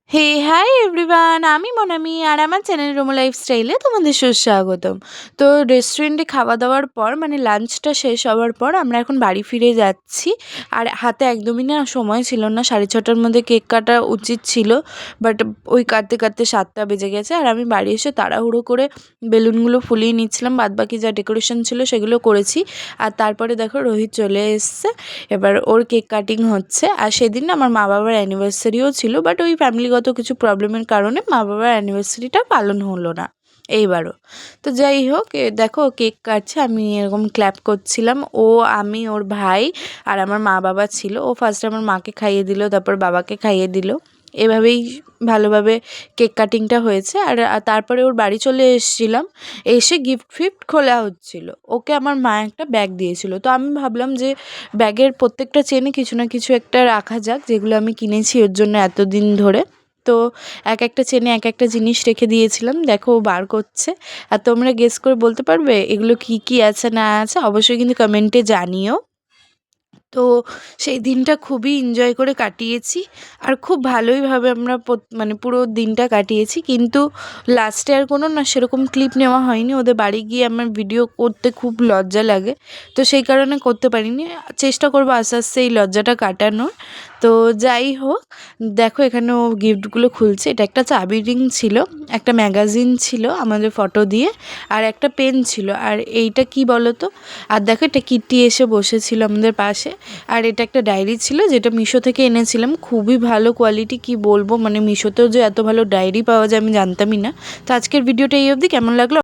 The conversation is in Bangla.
হে হাই এভরিওয়ান, আমি মনামি আর আমার চ্যানেল রোমো লাইফস্টাইলে তোমাদের সুস্বাগতম। তো রেস্টুরেন্টে খাওয়া দাওয়ার পর মানে লাঞ্চটা শেষ হওয়ার পর আমরা এখন বাড়ি ফিরে যাচ্ছি। আর হাতে একদমই না সময় ছিল না, 6:30টার মধ্যে কেক কাটা উচিত ছিল, বাট ওই কাটতে কাটতে 7টা বেজে গেছে। আর আমি বাড়ি এসে তাড়াহুড়ো করে বেলুনগুলো ফুলিয়ে নিচ্ছিলাম, বাদবাকি যা ডেকোরেশন ছিল সেগুলো করেছি। আর তারপরে দেখো রোহিত চলে এসছে, এবার ওর কেক কাটিং হচ্ছে। আর সেদিন না আমার মা বাবার অ্যানিভার্সারিও ছিল, বাট ওই ফ্যামিলিগত কিছু প্রবলেমের কারণে মা বাবার অ্যানিভার্সারিটা পালন হলো না এইবারও। তো যাই হোক, দেখো কেক কাটছে, আমি এরকম ক্ল্যাপ করছিলাম। ও, আমি, ওর ভাই আর আমার মা বাবা ছিল। ও ফার্স্টে আমার মাকে খাইয়ে দিল, তারপর বাবাকে খাইয়ে দিল। এভাবেই ভালোভাবে কেক কাটিংটা হয়েছে। আর তারপরে ওর বাড়ি চলে এসেছিলাম, এসে গিফট ফিফট খোলা হচ্ছিল। ওকে আমার মা একটা ব্যাগ দিয়েছিল, তো আমি ভাবলাম যে ব্যাগের প্রত্যেকটা চেনে কিছু না কিছু একটা রাখা যাক, যেগুলো আমি কিনেছি ওর জন্য এতদিন ধরে। তো এক একটা চেনে এক একটা জিনিস রেখে দিয়েছিলাম। দেখো ও বার করছে। আর তোমরা গেস করে বলতে পারবে এগুলো কি কি আছে না আছে? অবশ্যই কিন্তু কমেন্টে জানিও। তো সেই দিনটা খুবই এনজয় করে কাটিয়েছি, আর খুব ভালোইভাবে আমরা মানে পুরো দিনটা কাটিয়েছি। কিন্তু লাস্টে আর কোনো না সেরকম ক্লিপ নেওয়া হয়নি। ওদের বাড়ি গিয়ে আমার ভিডিও করতে খুব লজ্জা লাগে, তো সেই কারণে করতে পারিনি। চেষ্টা করবো আস্তে আস্তে এই লজ্জাটা কাটানোর। তো যাই হোক, দেখো এখানে ও গিফটগুলো খুলছে। এটা একটা চাবি রিং ছিল, একটা ম্যাগাজিন ছিল আমাদের ফটো দিয়ে, আর একটা পেন ছিল। আর এইটা কি বলো তো? আর দেখো এটা কিট্টি এসে বসেছিল আমাদের পাশে। আর এটা একটা ডায়েরি ছিল, যেটা মিশো থেকে এনেছিলাম। খুবই ভালো কোয়ালিটি, কি বলবো, মানে মিশোতেও যে এত ভালো ডায়েরি পাওয়া যায় আমি জানতামই না। তো আজকের ভিডিওটা এই অবধি। কেমন লাগলো